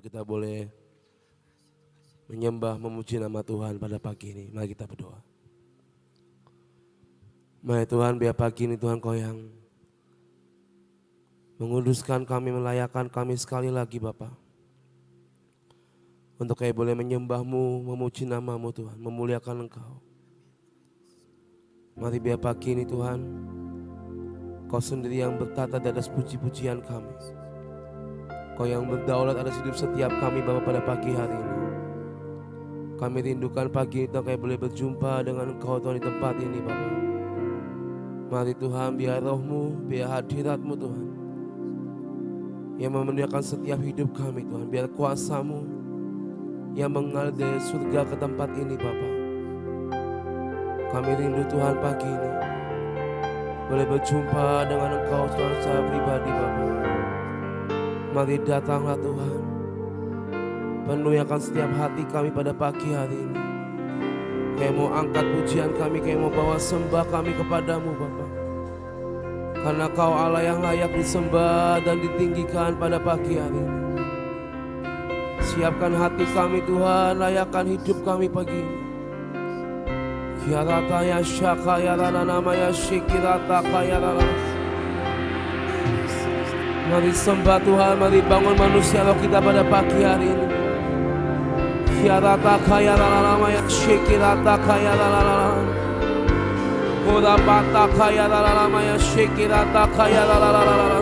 kita boleh menyembah, memuji nama Tuhan pada pagi ini. Mari kita berdoa. Mari Tuhan, biar pagi ini Tuhan Kau yang menguduskan kami, melayakkan kami sekali lagi Bapa. Untuk kami boleh menyembah-Mu, memuji nama-Mu Tuhan, memuliakan Engkau. Mari biar pagi ini Tuhan, Kau sendiri yang bertata di atas puji-pujian kami. Kau yang berdaulat atas hidup setiap kami Bapa pada pagi hari ini. Kami rindukan pagi ini kami boleh berjumpa dengan Engkau Tuhan di tempat ini Bapa. Mari Tuhan, biar Roh-Mu, biar hadirat-Mu Tuhan yang memenuhkan setiap hidup kami Tuhan. Biar kuasa-Mu yang mengalir dari surga ke tempat ini Bapa. Kami rindu Tuhan pagi ini boleh berjumpa dengan Engkau Tuhan secara pribadi Bapa. Mari datanglah Tuhan, penuhkan setiap hati kami pada pagi hari ini. Kami mau angkat pujian kami, kami mau bawa sembah kami kepadamu Bapa. Karena Kau Allah yang layak disembah dan ditinggikan pada pagi hari ini. Siapkan hati kami Tuhan, layakkan hidup kami pagi ini. Kiarata ya syaka ya rana nama ya syikirata kaya rana. Mari sembah Tuhan, mari bangun manusia roh kita pada pagi hari ini. Kiarata kaya rana ya syikirata kaya rana. Urapata kaya rana ya syikirata kaya rana.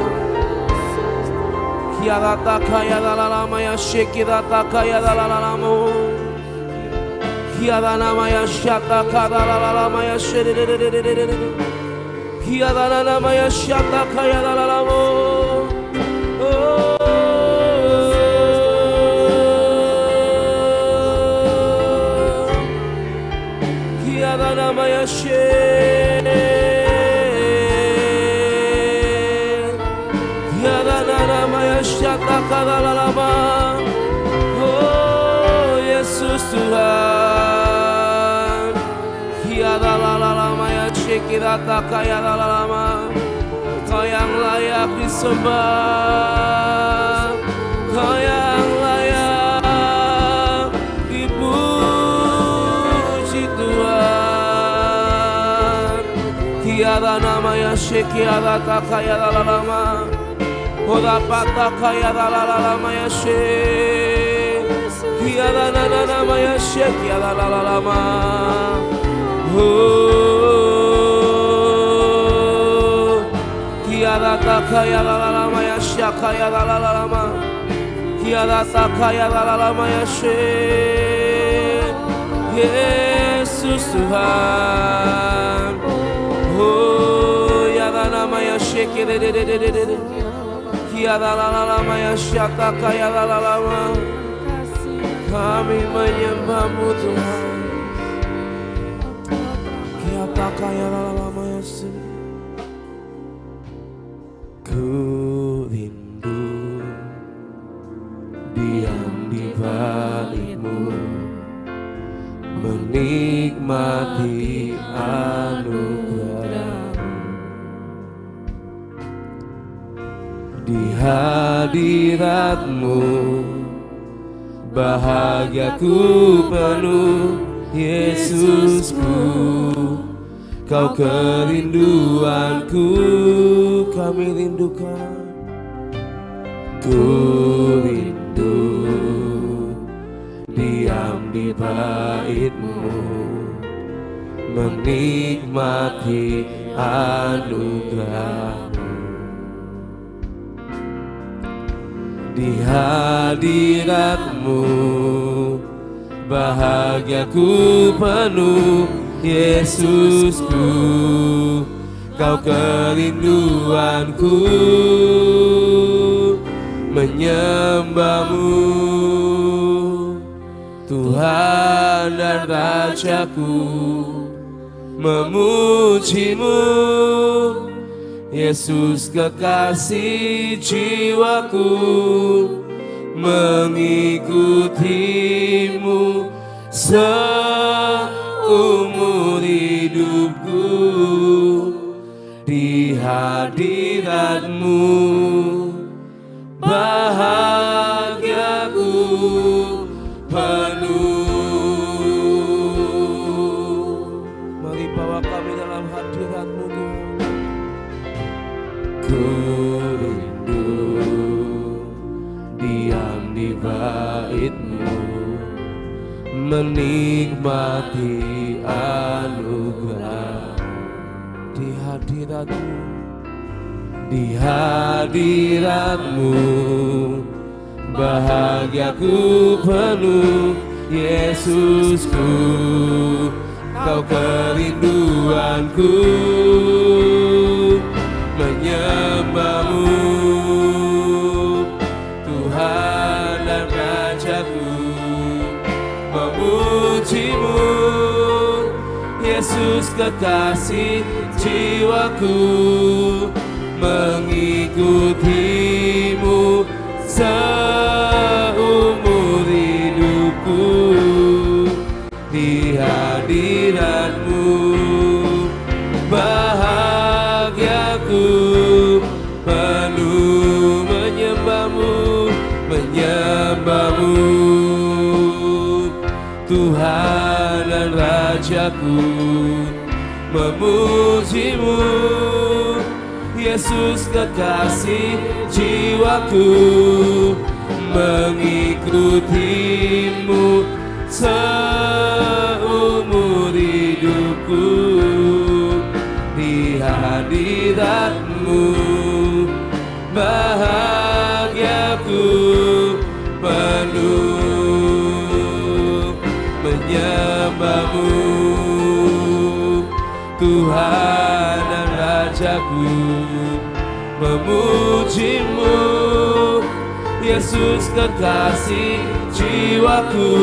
Kiarata kaya rana ya syikirata kaya rana. Kiara namanya syata kara lalamaya shededededededede. Kiara namanya syata kaya lalamo. Kiara namanya Kiara namanya syata kara lalama. Oh Yesus Tuhan. Kiara lalama ya syikirata kaya lalama. Kau yang layak disembah, Kau yang layak dipuji Tuhan. Kiara namanya syikirata kaya lalama. Orapata kaya lalama ya syik. Kiara namanya syikirata lalama. Kiara takaya lalama ya syakaya lalama. Kiara takaya lalama ya syek. Yesus Tuhan. Oh ya nama ya syek. Kiara lalama ya syakaya lalama. Kami menyembah-Mu Tuhan. Kaya lama ya sih. Ku rindu diam di bait-Mu, menikmati anugerah-Mu. Di hadirat-Mu bahagiaku penuh, Yesusku. Kau kerinduanku, kami rindukan. Ku rindu diam di bait-Mu, menikmati anugerah-Mu. Di hadirat-Mu bahagiaku penuh, Yesusku. Kau kerinduanku, menyembah-Mu Tuhan dan Rajaku, memuji-Mu Yesus kekasih jiwaku, mengikuti-Mu seumur hidupku. Di hadirat-Mu bahagiaku Ku rindu diam di bait-Mu, menikmati anugerah di hadirat-Mu, di hadirat-Mu. Bahagiaku penuh, Yesusku, Kau kerinduanku, menyembah-Mu, Tuhan dan Rajaku, memuji-Mu, Yesus kekasih jiwaku, mengikuti-Mu seumur hidupku. Di hadirat-Mu bahagiaku penuh, menyembah-Mu, menyembah-Mu, Tuhan dan Rajaku, memuji-Mu, Yesus kekasih jiwaku, mengikuti-Mu seumur hidupku. Di hadirat-Mu bahagiaku penuh, menyembah-Mu, Tuhan dan Rajaku, memuji-Mu, Yesus kekasih jiwaku,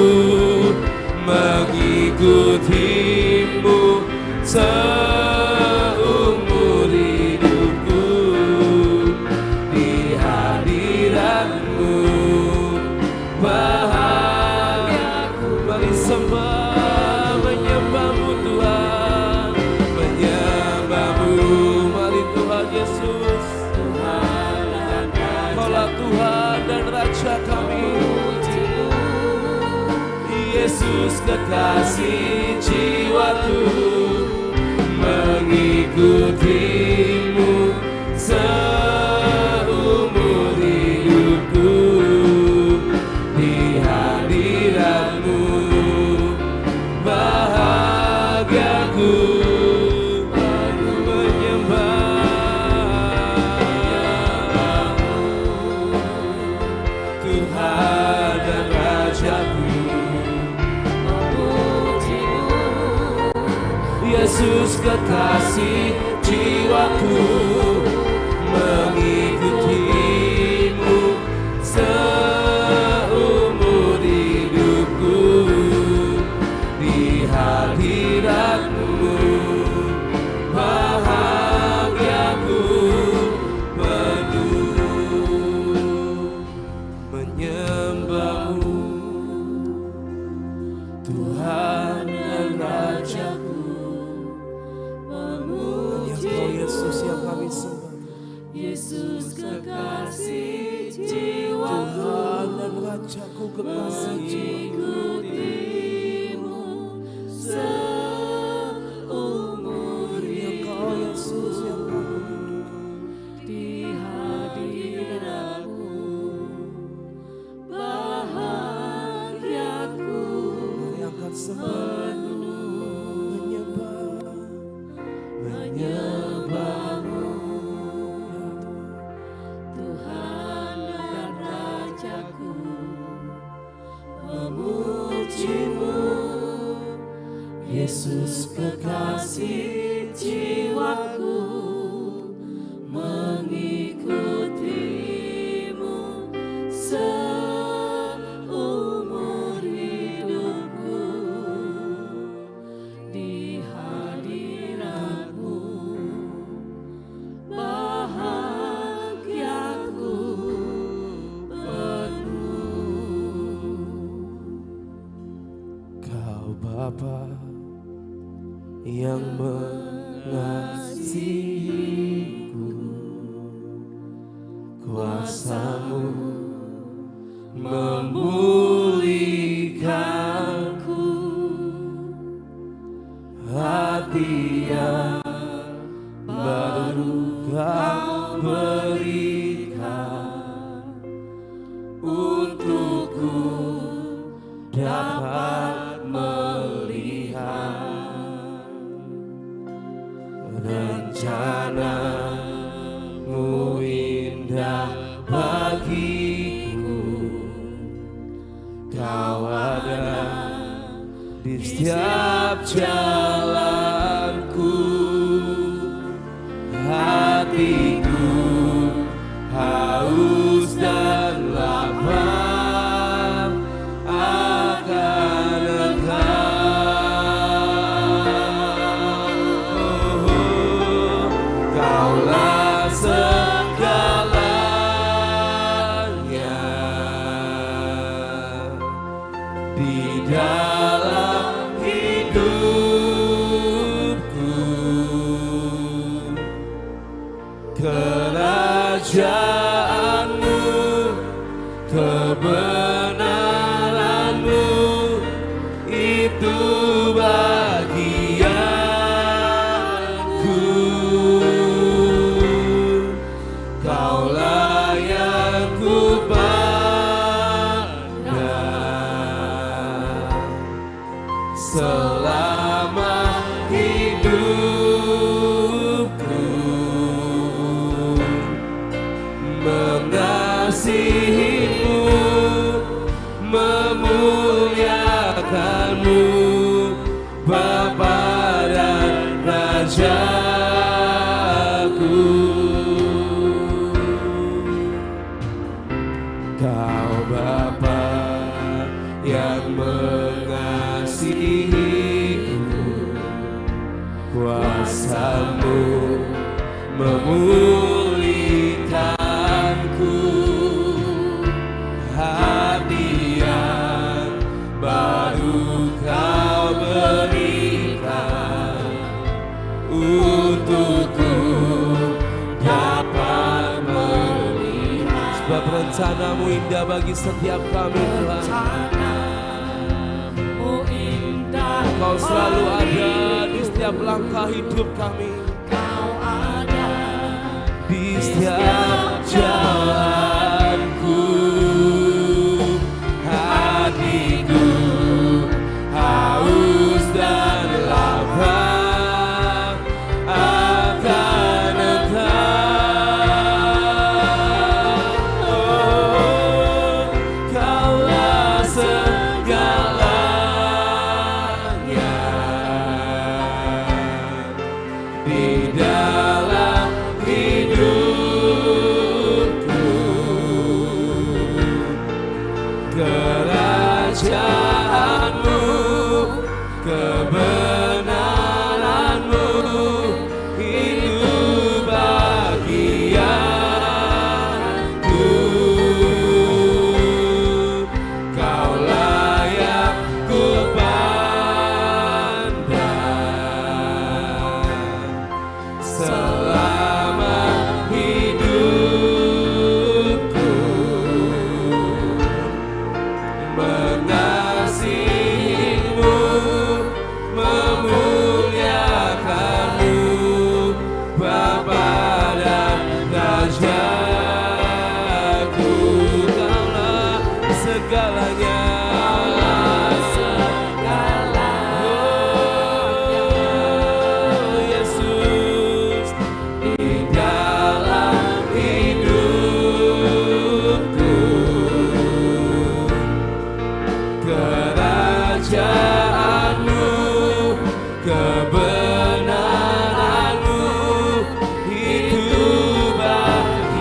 mengikuti-Mu seumur hidupku. Di hadirat-Mu bahagiaku, mari sembah, menyembah-Mu Tuhan, menyembah-Mu, mari Tuhan Yesus, Kaulah Tuhan dan Raja kami. Yesus kekasih jiwaku, mengikuti-Mu seumur hidupku. Di hadirat-Mu bahagiaku penuh, menyembah Tuhan dan Rajaku, Yesus kekasih jiwaku, mengikuti-Mu seumur hidupku. Di hadirat-Mu bahagiaku penuh, menyembah-Mu, Tuhan dan Rajaku. Yesus yang kami sembah, Yesus kekasih jiwaku, Tuhan dan Rajaku kekasih jiwaku, seumur Engkau Yesus yang kami di hadirat-Mu bahagiaku, mari angkat sembah, menyembah-Mu, Tuhan dan Rajaku, memuji-Mu, Yesus kekasih jiwaku, mengikuti-Mu seumur hidupku. Di hadirat-Mu bahagiaku penuh. Kau Bapa yang mengasihiku, kuasa-Mu memulihkanku, hati yang baru Kau berikan untukku dapat melihat rencana-Mu indah bagiku. Kau ada di setiap jalanku. Hatiku haus dan lapar akan Engkau. Kaulah segalanya di dalam hidupku. Kerajaan-Mu, kebenaran-Mu, itu bagianku. Kaulah yang ku pandang selama hidupku. Mengasihi-Mu, memuliakan-Mu, Bapa dan Rajaku. Kau Bapa yang mengasihiku, kuasa-Mu memulihkanku. Hadiah baru Kau berikan untukku dapat melihat. Sebab rencana-Mu indah bagi setiap kami, Tuhan. Kau selalu ada di setiap langkah hidup kami. Kau ada di setiap jalanku. Hatiku haus dan lapar akan Engkau. Kaulah segalanya di dalam hidupku. Kerajaan-Mu, kebenaran-Mu, itu bagianku. Kaulah yang ku pandang selama hidupku. Mengasihi-Mu, memuliakan-Mu, Bapa dan Rajaku. Kaulah segalanya. Oh Yesus, di dalam hidupku. Kerajaan-Mu, kebenaran-Mu, itu bagianku.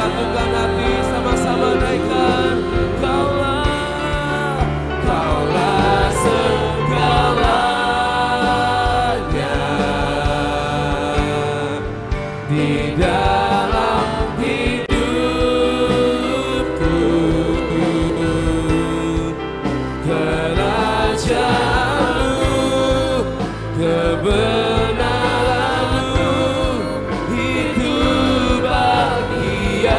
satukan hati, sama-sama naikkan. Kaulah segalanya di dalam hidupku. Kerajaan-Mu, kebenaran-Mu, itu bagianku.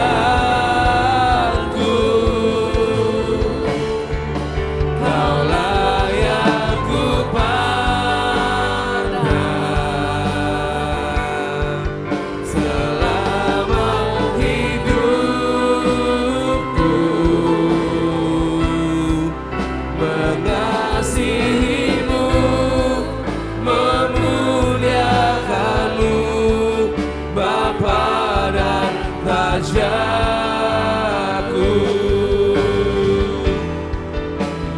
Kaulah yang ku pandang selama hidupku. Mengasihi-Mu, memuliakan-Mu, Bapa dan Rajaku.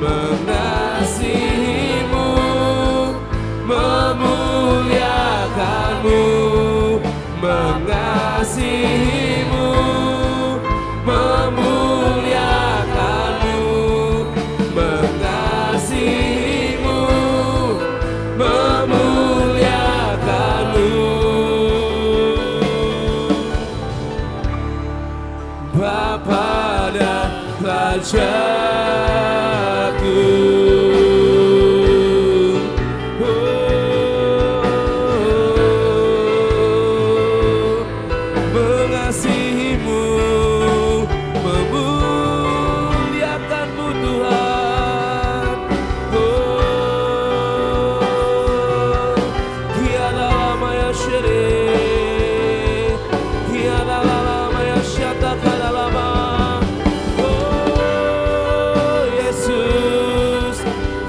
Mengasihi-Mu, memuliakan-Mu, mengasihi-Mu, memuliakan-Mu, mengasihi-Mu, memuliakan-Mu, Bapa dan Rajaku. Mengasihi-Mu, memuliakan-Mu Tuhan. Tiada lama ya syiri, tiada lama ya syataka lama. Yesus,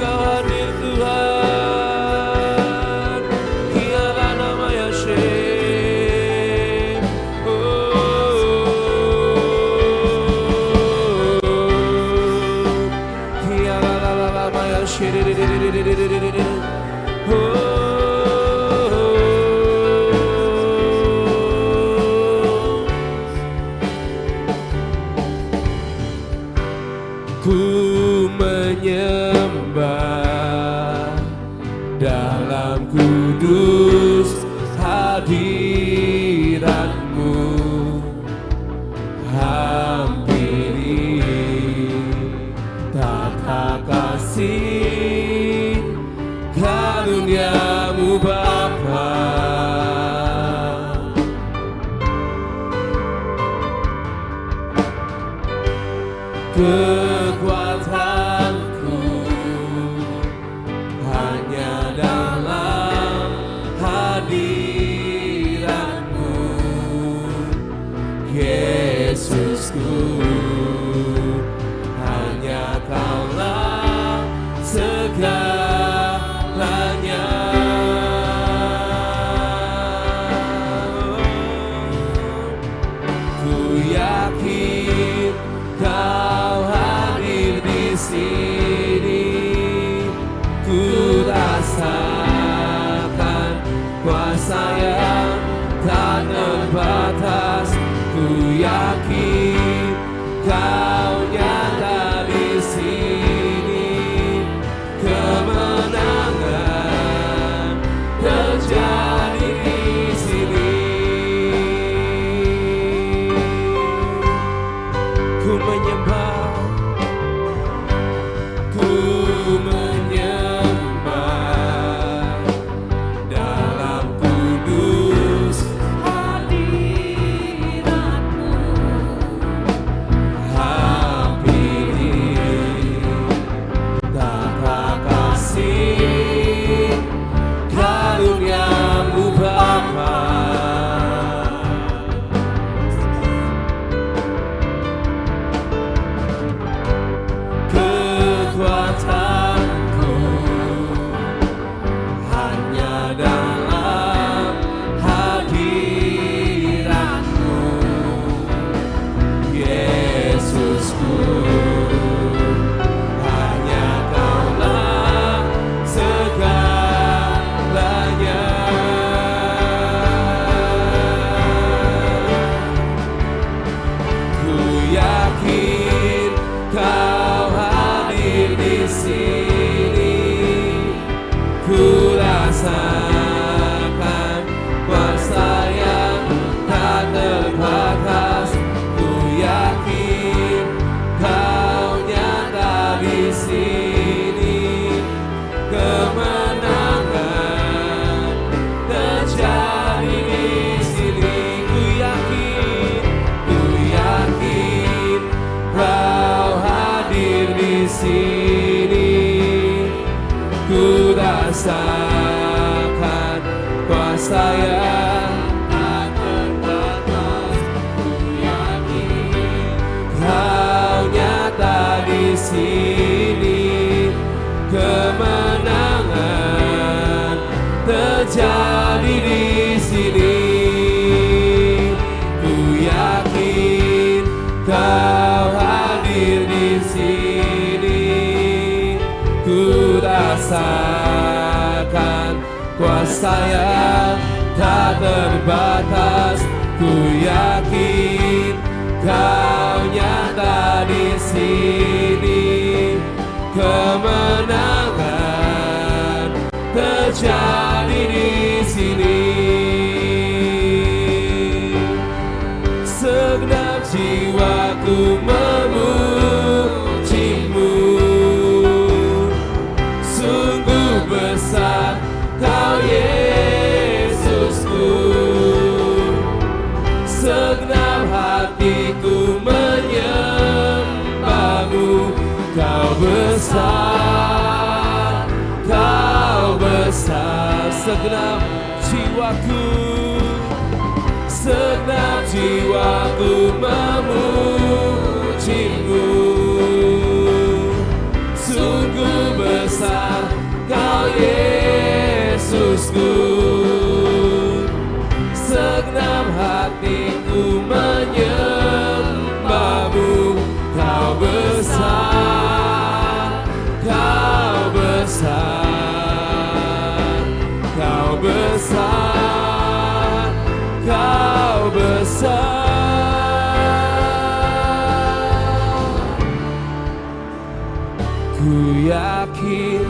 Kau hadir Tuhan. Tiada nama ya syiri. Tiada lama ya syiri. Ku menyembah dalam kudus hadirat-Mu. Hampiri tata kasih karunia-Mu Bapa. Kekuatanku hanya dalam hadirat-Mu, Yesusku. Hanya Kaulah segalanya. Ku yakin Kau hadir di sini. Ku rasakan kuasa yang tak terbatas. Ku yakin rasakan kuasa yang tak terbatas. Ku yakin Kau nyata di sini, kemenangan terjadi di sini. Ku yakin Kau hadir di sini. Ku rasakan kuasa yang tak terbatas. Ku yakin Kau nyata di sini, kemenangan terjadi di sini. Segenap jiwaku memuji-Mu, sungguh besar Kau Yesusku. Segenap hatiku menyembah-Mu. Kau besar, Kau besar. Segenap jiwaku, segenap jiwaku memuji-Mu, sungguh besar Kau Yesusku. Segenap hatiku menyembah-Mu. Kau besar, Kau besar, Kau besar, Kau besar. Ku yakin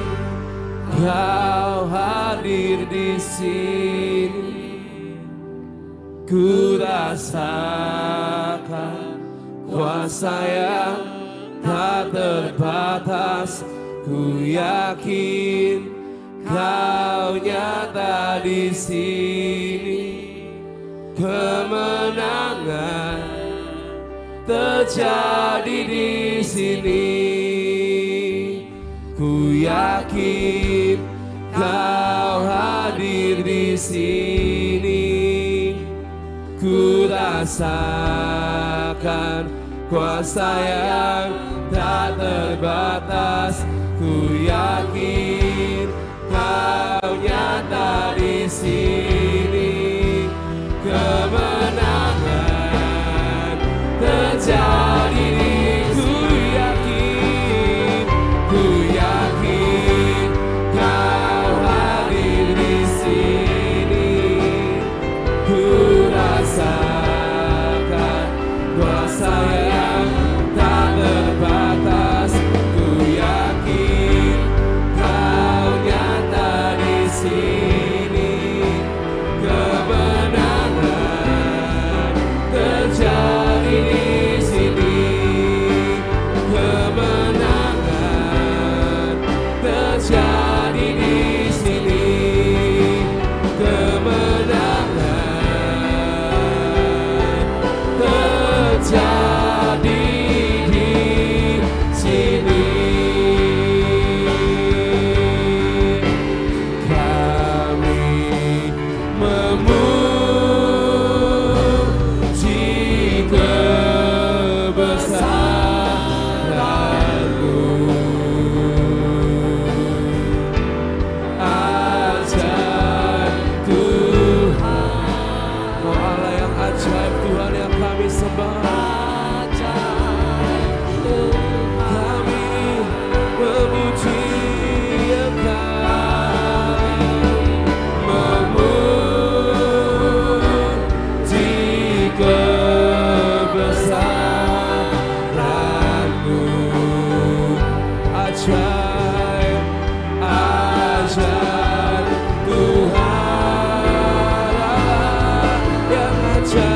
Kau hadir di sini. Ku rasakan kuasa yang tak terbatas. Ku yakin Kau nyata di sini, kemenangan terjadi di sini. Ku yakin Kau hadir di sini. Ku rasakan kuasa yang tak terbatas. Ku yakin Kau nyata di sini, kemenangan terjadi di sini. Ku yakin Kau hadir di sini. Ku rasakan kuasa yang tak terbatas. Ku yakin Kau nyata di sini, kemenangan terjadi di sini, kemenangan terjadi di sini, kemenangan terjadi di sini. Kami memuji kebesaran-Mu. Ajaib Tuhan, Oh Allah yang ajaib, Tuhan yang kami sembah. Kami memuji Engkau, memuji kebesaran-Mu. Ajaib, ajaib Tuhan, Allah yang ajaib.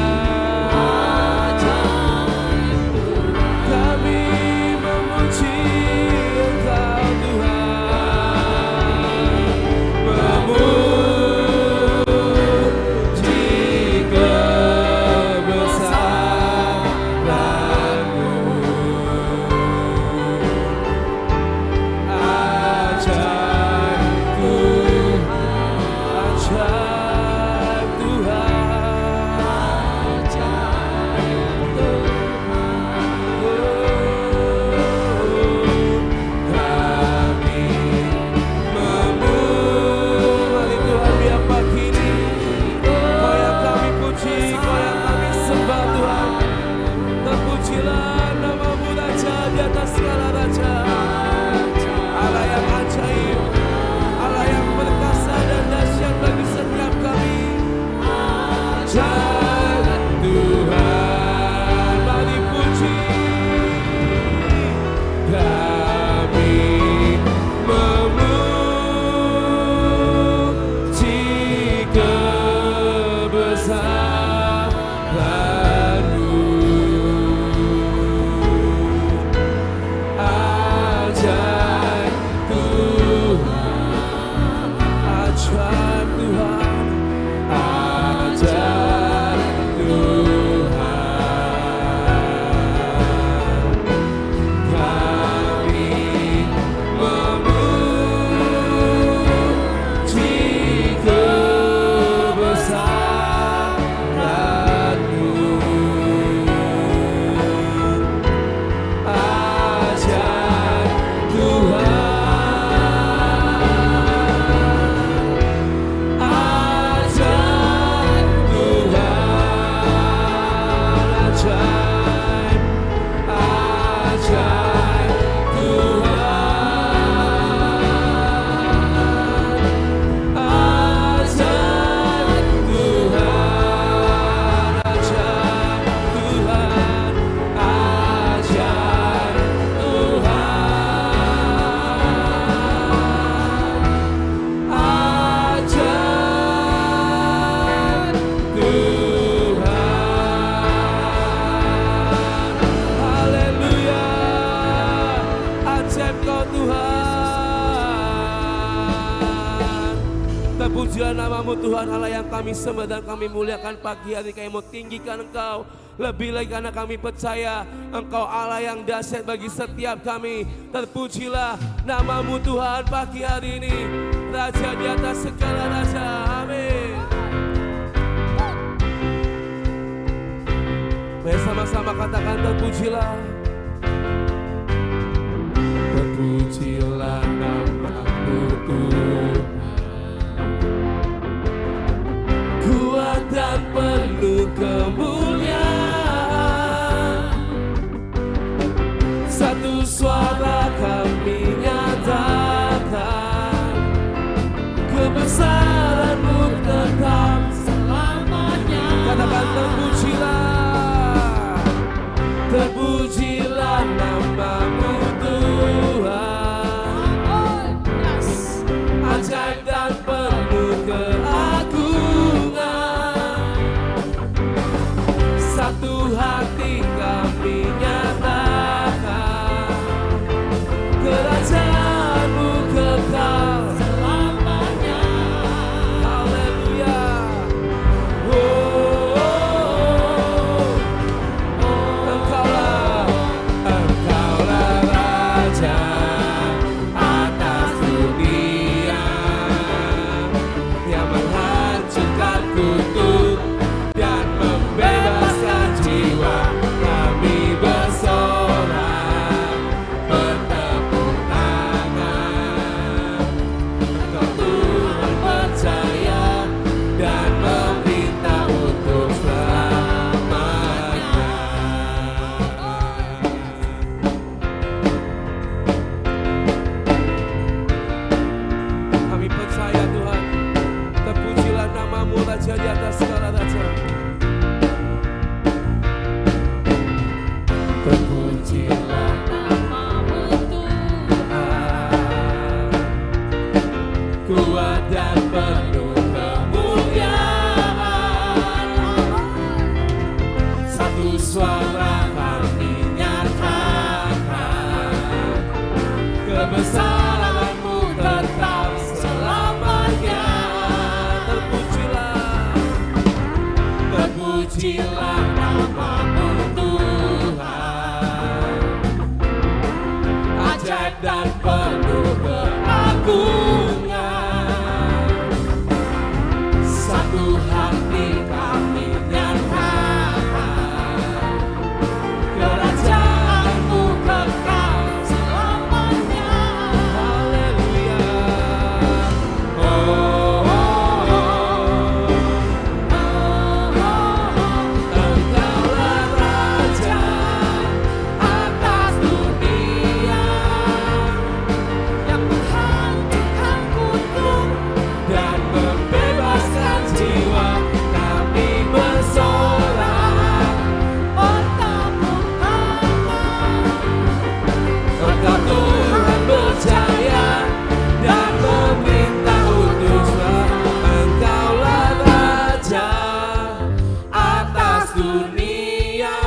Terpujilah namamu Tuhan Allah yang kami sembah dan kami muliakan pagi hari. Kami mau tinggikan Engkau lebih lagi karena kami percaya Engkau Allah yang dahsyat bagi setiap kami. Terpujilah namamu Tuhan pagi hari ini, Raja di atas segala raja. Amin. Bersama-sama katakan terpujilah. Terpujilah namamu Tuhan, kuat dan penuh kemuliaan. Satu suara kami nyatakan, kebesaran-Mu tetap selamanya. Katakan terpujilah, terpujilah namamu Tuhan, ajaib dan penuh keagungan. Satu hati kami nyatakan, kerajaan-Mu kekal selamanya. Haleluya. Engkaulah Raja atas dunia, yang menghancurkan kutuk dan membebaskan jiwa. Kami bersorak, bertepuk tangan. Engkau Tuhan percaya dan meminta untuk selamanya. Kami percaya Tuhan, terpujilah namamu Raja di atas segala raja. Terpujilah namamu Tuhan, kuat dan penuh kemuliaan. Satu suara kami nyatakan, kebesaran-Mu tetap selamanya. Terpujilah, terpujilah namamu Tuhan, ajaib dan penuh keagungan. Satu hati kami nyatakan, kerajaan-Mu kekal selamanya. Haleluya. Engkaulah Raja atas dunia, yang menghancurkan kutuk dan membebaskan jiwa. Kami bersorak, bertepuk tangan. Engkau Tuhan berjaya dan meminta untuk selamat. Engkaulah Raja atas dunia,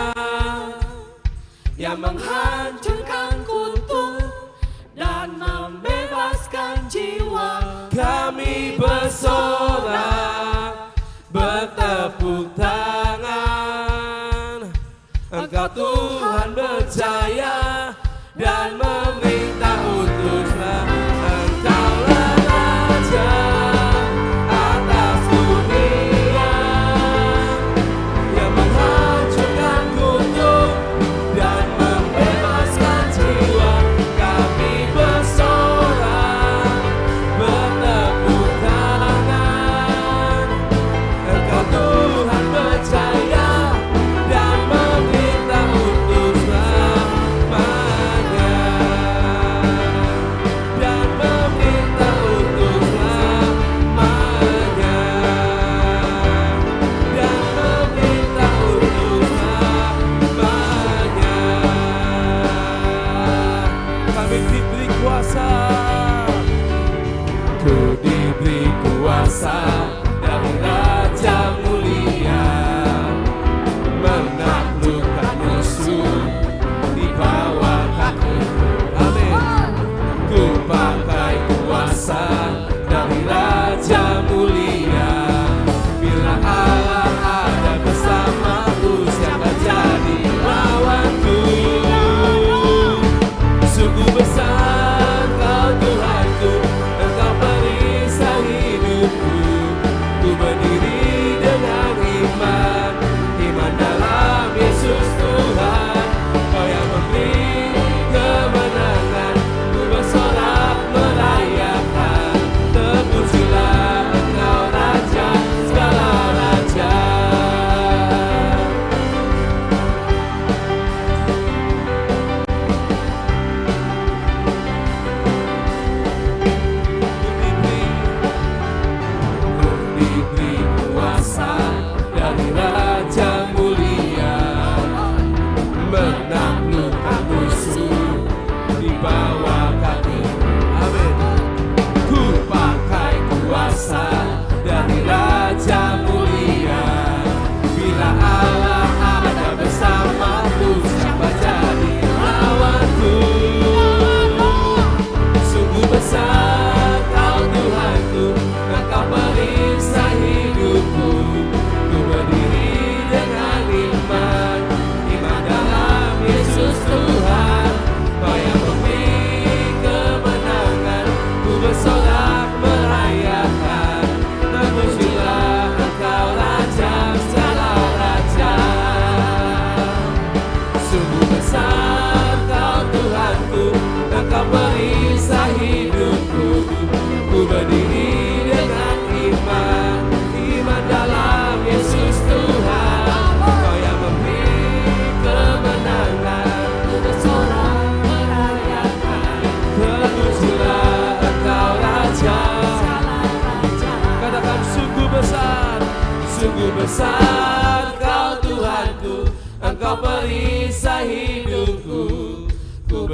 yang menghancurkan kutuk dan membebaskan jiwa. Kami bersorak, bertepuk tangan. Engkau Tuhan berjaya dan meminta untuk selamat. Engkaulah Raja atas dunia, yang menghancurkan kutuk dan membebaskan jiwa. Kami bersorak, bertepuk tangan. Engkau Tuhan berjaya dan meminta untuk selamanya.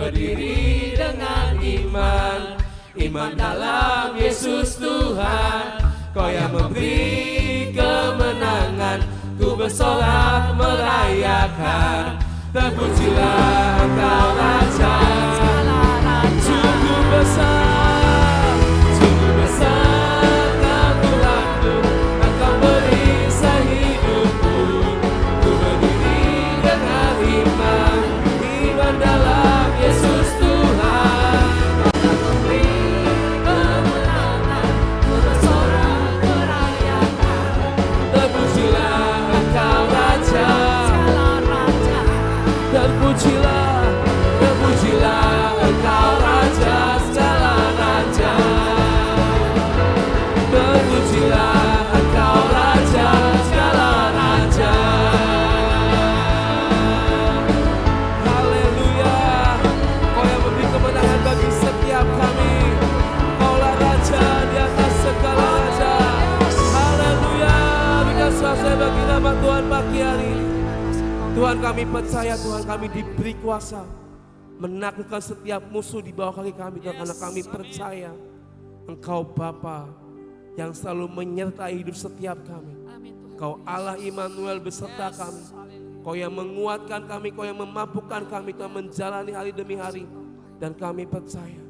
berdiri dengan iman, iman dalam Yesus Tuhan. Kau yang memberi kemenangan, ku bersorak merayakan. Terpujilah Engkau Raja, sungguh besar, sungguh besar Kau Tuhanku. Engkau perisai hidupku, ku berdiri dengan iman, iman dalam Yesus Tuhan. Kau yang memberi kemenangan, ku bersorak merayakan. Terpujilah Engkau Raja, terpujilah, terpujilah Engkau Raja, segala raja. Terpujilah Engkau Raja, segala raja. Haleluya, Kau yang memberi kemenangan bagi setiap kami. Kaulah Raja di atas segala raja. Haleluya, berikan selesai bagi nama Tuhan pagi hari ini. Tuhan, kami percaya, Tuhan, kami diberi kuasa menaklukkan setiap musuh di bawah kaki kami, Tuhan, karena kami percaya Engkau Bapa yang selalu menyertai hidup setiap kami. Kau Allah Immanuel beserta kami. Kau yang menguatkan kami, Kau yang memampukan kami, Tuhan, menjalani hari demi hari. Dan kami percaya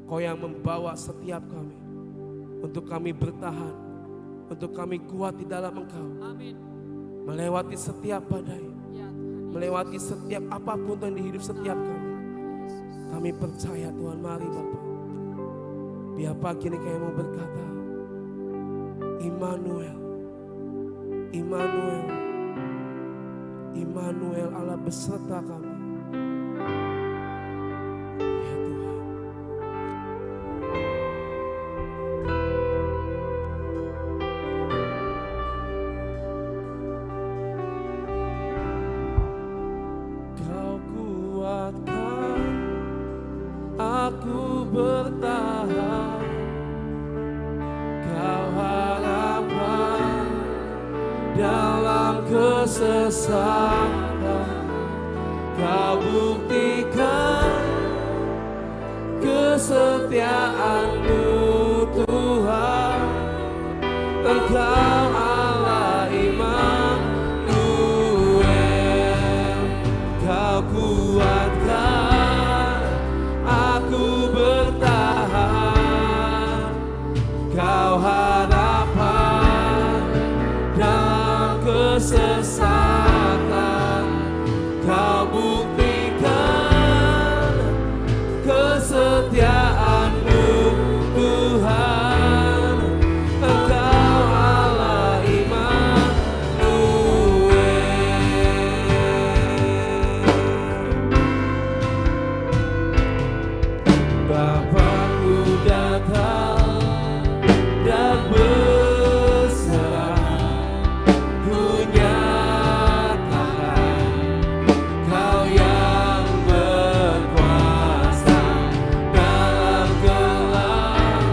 Kau yang membawa setiap kami untuk kami bertahan, untuk kami kuat di dalam Engkau, melewati setiap badai, melewati setiap apapun yang di hidup setiap kami. Kami percaya, Tuhan. Mari Bapa, biar pagi ini kami mau berkata, Immanuel, Immanuel, Immanuel, Allah beserta kami. Ya Tuhan. Aku bertahan, Kau harapan dalam kesesakan. Kau buktikan kesetiaan-Mu Tuhan. Engkau Allah Immanuel. Kau kuatkan aku bertahan. Kau harapan dalam kesesakan. Kau buktikan kesetiaan-Mu Tuhan. Engkau Allah Immanuel. Bapakku datang dan berserah, ku nyatakan Kau yang berkuasa dalam gelap.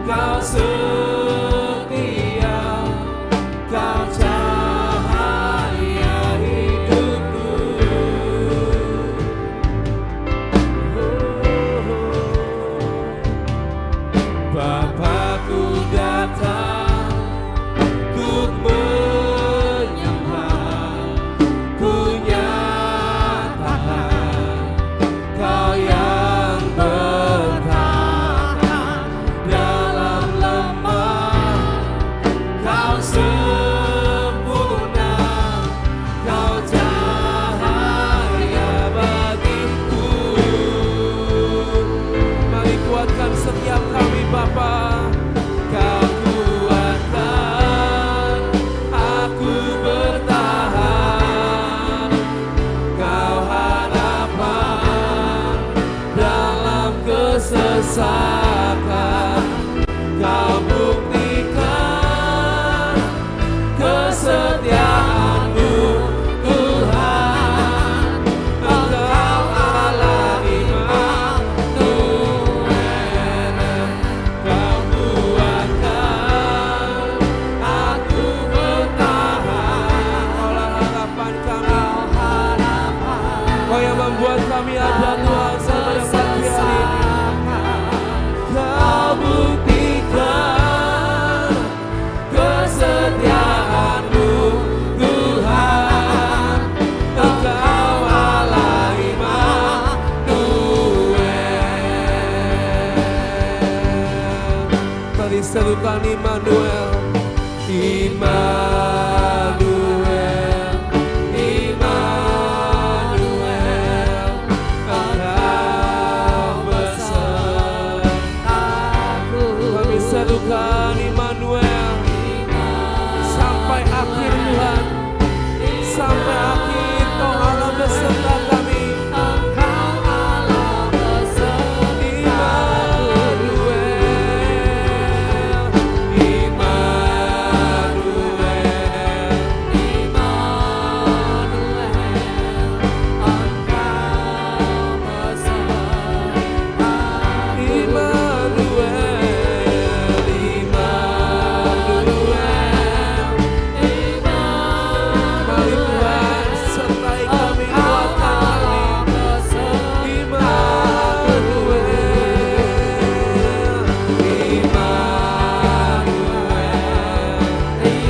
Kau setia, Kau cahaya hidupku. Bapakku datang untuk menyembah, ku nyatakan Kau yang bertahan dalam lemah. Kau sempurna, Kau cahaya bagiku. Mari kuatkan setiap kami Bapa. Kau kuatkan aku bertahan. Kau harapan dalam kesesakan. Kau buktikan kesetiaan-Mu Tuhan. Engkau Allah Immanuel. Kau kuatkan aku bertahan. Kaulah harapan kami, Kau yang membuat kami ada Tuhan. serukan Immanuel, Immanuel, Immanuel, Engkau besertaku. Kami serukan Immanuel sampai akhir Tuhan, sampai akhir Kau Allah beserta kami. Engkau Allah beserta Immanuel, Immanuel, Immanuel, Engkau beserta Immanuel, Immanuel, mari Tuhan sertai kami, kuatkan kami. Immanuel,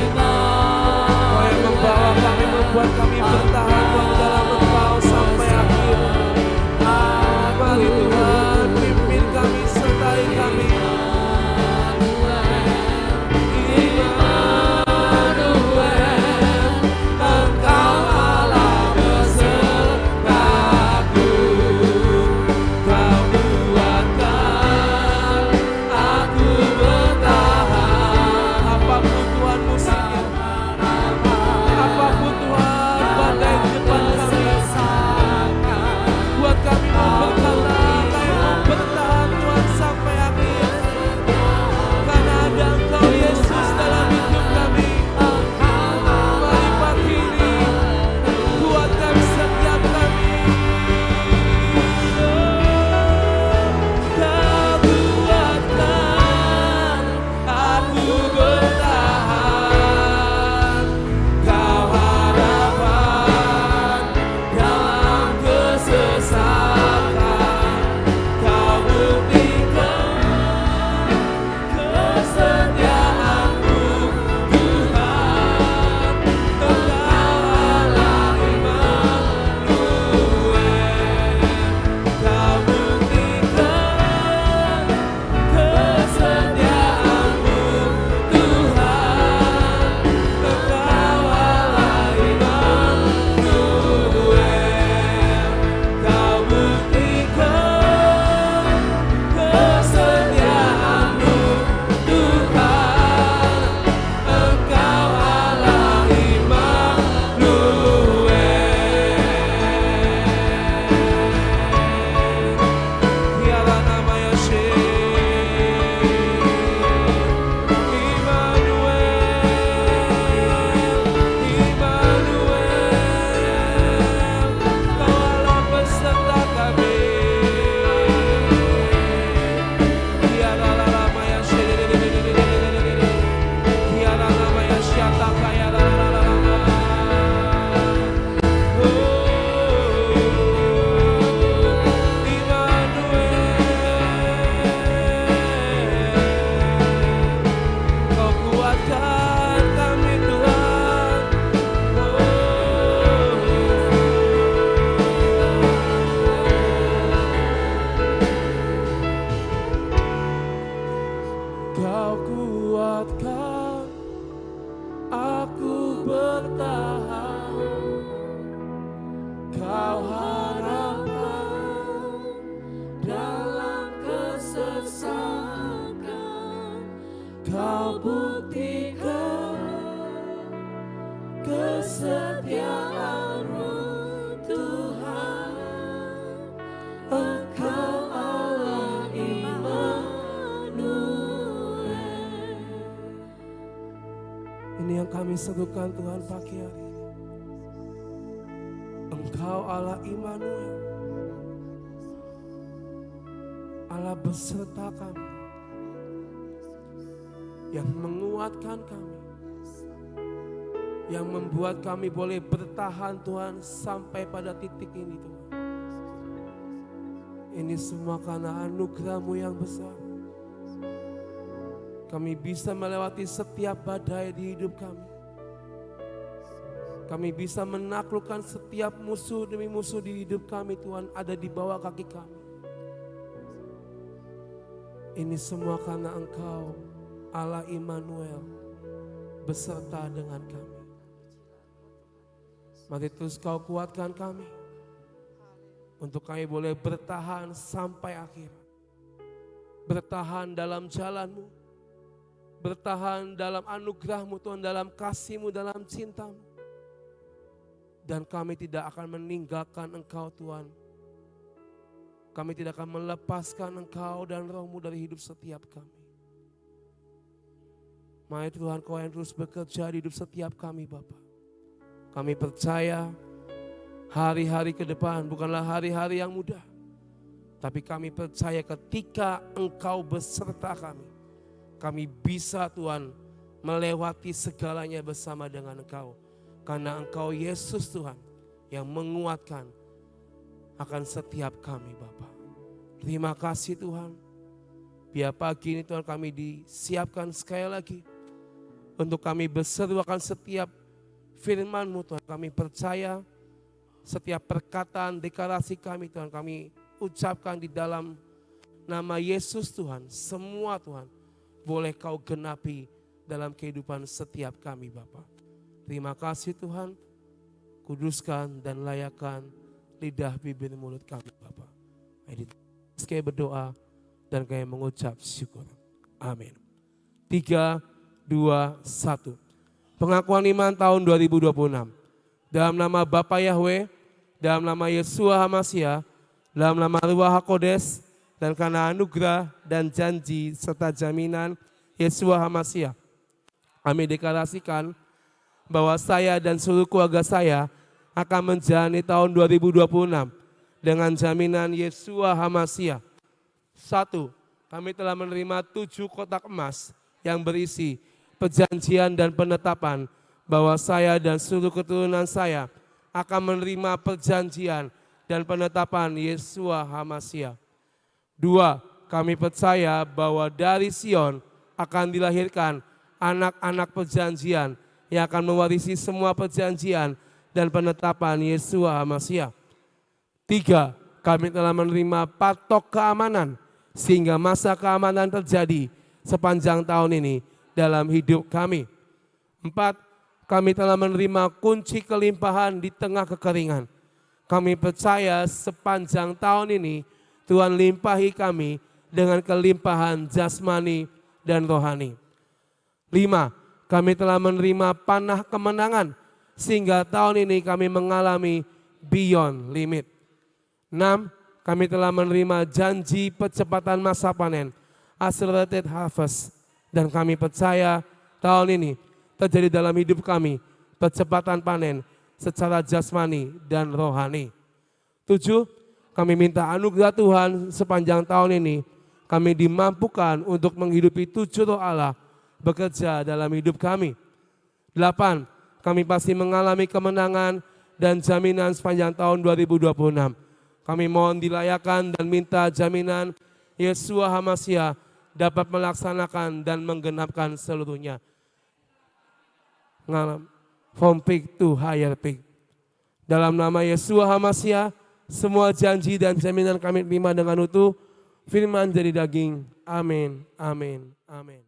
Kau yang membawa kami, membuat kami bertahan Tuhan dalam Engkau sampai akhir. Mari Tuhan pimpin kami, sertai kami. Immanuel, Engkau Allah besertaku. Kau kuatkan aku bertahan. Apapun Tuhan musuhnya, apapun Tuhan badai di depan kami, buat kami mau berkata, kami mau bertahan Tuhan sampai akhir. Karena ada Engkau Yesus dalam hidup kami. Mari pagi ini kuatkan setiap kami. Kau kuatkan aku bertahan. Kau harapan dalam kesesakan. Kau buktikan kesetiaanmu Tuhan. Engkau Allah Immanuel. Kau buktikan kesetiaanmu Tuhan. Engkau Allah Immanuel. Kau buktikan kesetiaanmu Tuhan. Engkau Allah Immanuel. Tiada nama Yeshe, Immanuel, Kau Allah beserta kami. Tiada nama Yeshe, tiada nama Yeshe, tak kaya lama. Immanuel, Kau kuatkan kami Tuhan. Kau kuatkan aku bertahan. Kau harapan dalam kesesakan. Kau buktikan kesetiaanmu Tuhan. Engkau Allah Immanuel. Ini yang kami serukan Tuhan pagi hari ini. Engkau Allah Immanuel, Allah beserta kami, yang menguatkan kami, yang membuat kami boleh bertahan Tuhan sampai pada titik ini Tuhan. Ini semua karena anugerah-Mu yang besar. Kami bisa melewati setiap badai di hidup kami. Kami bisa menaklukkan setiap musuh demi musuh di hidup kami Tuhan ada di bawah kaki kami. Ini semua karena Engkau Allah Immanuel beserta dengan kami. Mari terus Kau kuatkan kami, untuk kami boleh bertahan sampai akhir. Bertahan dalam jalan-Mu, bertahan dalam anugerah-Mu Tuhan, dalam kasih-Mu, dalam cinta-Mu. Dan kami tidak akan meninggalkan Engkau Tuhan. Kami tidak akan melepaskan Engkau dan Roh-Mu dari hidup setiap kami. Mari Tuhan, Kau yang terus bekerja di hidup setiap kami Bapa. Kami percaya hari-hari ke depan bukanlah hari-hari yang mudah. Tapi kami percaya ketika Engkau beserta kami, kami bisa Tuhan melewati segalanya bersama dengan Engkau. Karena Engkau Yesus Tuhan yang menguatkan akan setiap kami Bapa. Terima kasih Tuhan. Biar pagi ini Tuhan kami disiapkan sekali lagi untuk kami berseru akan setiap firman-Mu Tuhan. Kami percaya setiap perkataan deklarasi kami Tuhan kami ucapkan di dalam nama Yesus Tuhan. Semua Tuhan boleh Kau genapi dalam kehidupan setiap kami Bapa. Terima kasih Tuhan. Kuduskan dan layakkan lidah bibir mulut kami Bapa. Sekali berdoa dan kami mengucap syukur. Amin. 3, 2, 1. Pengakuan iman tahun 2026. Dalam nama Bapa Yahweh, dalam nama Yeshua HaMashiach, dalam nama Ruach HaKodes, dan karena anugerah dan janji serta jaminan Yeshua HaMashiach, kami deklarasikan bahwa saya dan seluruh keluarga saya akan menjalani tahun 2026 dengan jaminan Yeshua HaMashiach. 1. Kami telah menerima 7 kotak emas yang berisi perjanjian dan penetapan bahwa saya dan seluruh keturunan saya akan menerima perjanjian dan penetapan Yeshua HaMashiach. 2. Kami percaya bahwa dari Sion akan dilahirkan anak-anak perjanjian yang akan mewarisi semua perjanjian dan penetapan Yeshua HaMashiach. 3. Kami telah menerima patok keamanan sehingga masa keamanan terjadi sepanjang tahun ini dalam hidup kami. 4. Kami telah menerima kunci kelimpahan di tengah kekeringan. Kami percaya sepanjang tahun ini Tuhan limpahi kami dengan kelimpahan jasmani dan rohani. 5. Kami telah menerima panah kemenangan sehingga tahun ini kami mengalami beyond limit. 6. Kami telah menerima janji percepatan masa panen, accelerated harvest, dan kami percaya tahun ini terjadi dalam hidup kami percepatan panen secara jasmani dan rohani. 7. Kami minta anugerah Tuhan sepanjang tahun ini kami dimampukan untuk menghidupi 7 roh Allah bekerja dalam hidup kami. 8. Kami pasti mengalami kemenangan dan jaminan sepanjang tahun 2026. Kami mohon dilayakan dan minta jaminan Yeshua HaMashiach dapat melaksanakan dan menggenapkan seluruhnya. From peak to higher peak. Dalam nama Yeshua HaMashiach, semua janji dan jaminan kami terima dengan utuh. Firman jadi daging. Amin, amin, amin.